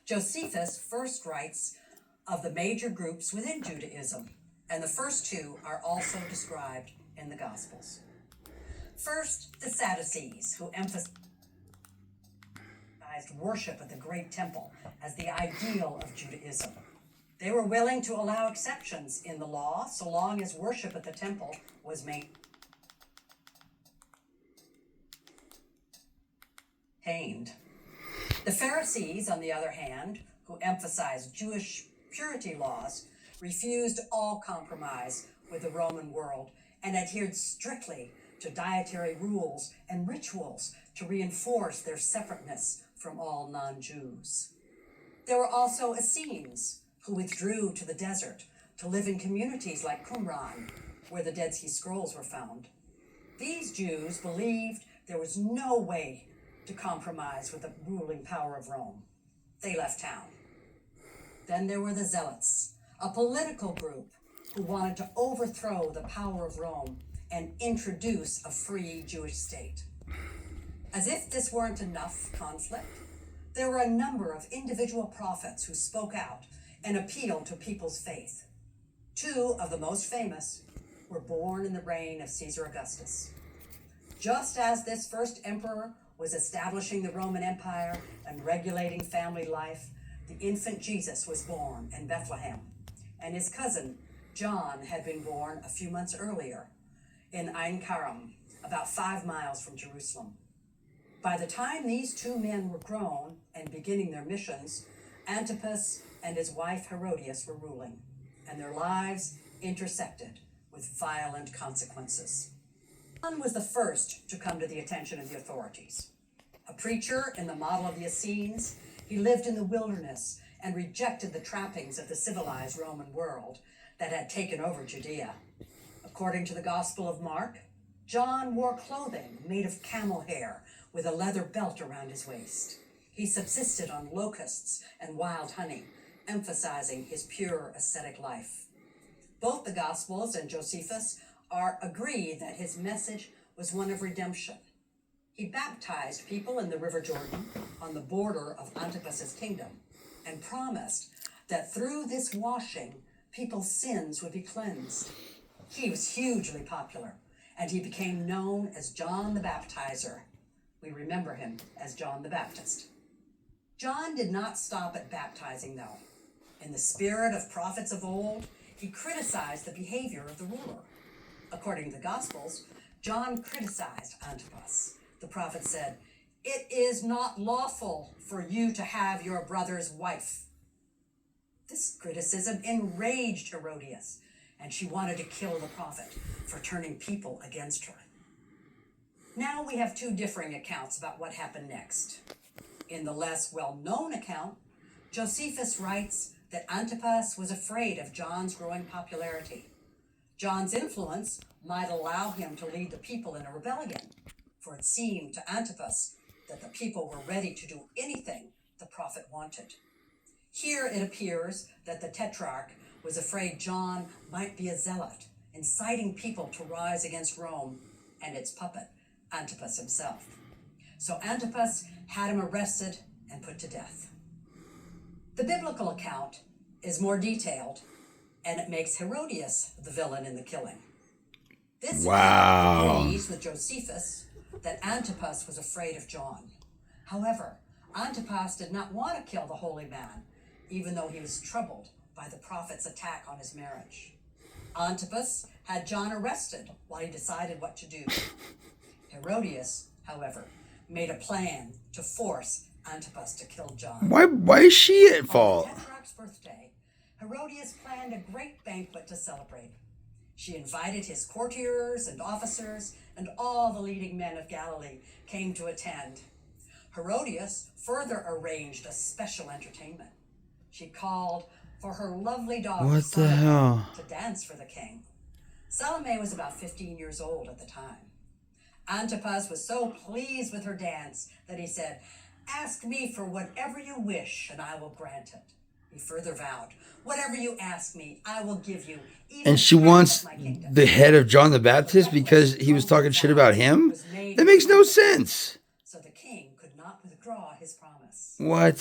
Josephus first writes of the major groups within Judaism, and the first two are also described in the Gospels. First, the Sadducees, who emphasized worship at the great temple as the ideal of Judaism. They were willing to allow exceptions in the law so long as worship at the temple was maintained. The Pharisees, on the other hand, who emphasized Jewish purity laws, refused all compromise with the Roman world and adhered strictly to dietary rules and rituals to reinforce their separateness from all non-Jews. There were also Essenes, who withdrew to the desert to live in communities like Qumran, where the Dead Sea Scrolls were found. These Jews believed there was no way to compromise with the ruling power of Rome. They left town. Then there were the Zealots, a political group who wanted to overthrow the power of Rome and introduce a free Jewish state. As if this weren't enough conflict, there were a number of individual prophets who spoke out and appealed to people's faith. Two of the most famous were born in the reign of Caesar Augustus. Just as this first emperor was establishing the Roman Empire and regulating family life, the infant Jesus was born in Bethlehem, and his cousin John had been born a few months earlier in Ein Karam, about 5 miles from Jerusalem. By the time these two men were grown and beginning their missions, Antipas and his wife Herodias were ruling, and their lives intersected with violent consequences. John was the first to come to the attention of the authorities. A preacher in the model of the Essenes, he lived in the wilderness and rejected the trappings of the civilized Roman world that had taken over Judea. According to the Gospel of Mark, John wore clothing made of camel hair with a leather belt around his waist. He subsisted on locusts and wild honey, emphasizing his pure ascetic life. Both the Gospels and Josephus agree that his message was one of redemption. He baptized people in the River Jordan on the border of Antipas's kingdom and promised that through this washing, people's sins would be cleansed. He was hugely popular, and he became known as John the Baptizer. We remember him as John the Baptist. John did not stop at baptizing, though. In the spirit of prophets of old, he criticized the behavior of the ruler. According to the Gospels, John criticized Antipas. The prophet said, "It is not lawful for you to have your brother's wife." This criticism enraged Herodias, and she wanted to kill the prophet for turning people against her. Now we have two differing accounts about what happened next. In the less well-known account, Josephus writes that Antipas was afraid of John's growing popularity. John's influence might allow him to lead the people in a rebellion, for it seemed to Antipas that the people were ready to do anything the prophet wanted. Here it appears that the Tetrarch was afraid John might be a zealot, inciting people to rise against Rome and its puppet, Antipas himself. So Antipas had him arrested and put to death. The biblical account is more detailed, and it makes Herodias the villain in the killing. This agrees with Josephus that Antipas was afraid of John. However, Antipas did not want to kill the holy man, even though he was troubled by the prophet's attack on his marriage. Antipas had John arrested while he decided what to do. Herodias, however, made a plan to force Antipas to kill John. Why is she at fault? On Tetrarch's birthday, Herodias planned a great banquet to celebrate. She invited his courtiers and officers, and all the leading men of Galilee came to attend. Herodias further arranged a special entertainment. She called for her lovely daughter Salome to dance for the king. Salome was about 15 years old at the time. Antipas was so pleased with her dance that he said, "Ask me for whatever you wish, and I will grant it." He further vowed, "Whatever you ask me, I will give you." And she wants the head of John the Baptist because he was talking shit about him? That makes no sense. So the king could not withdraw his promise. What?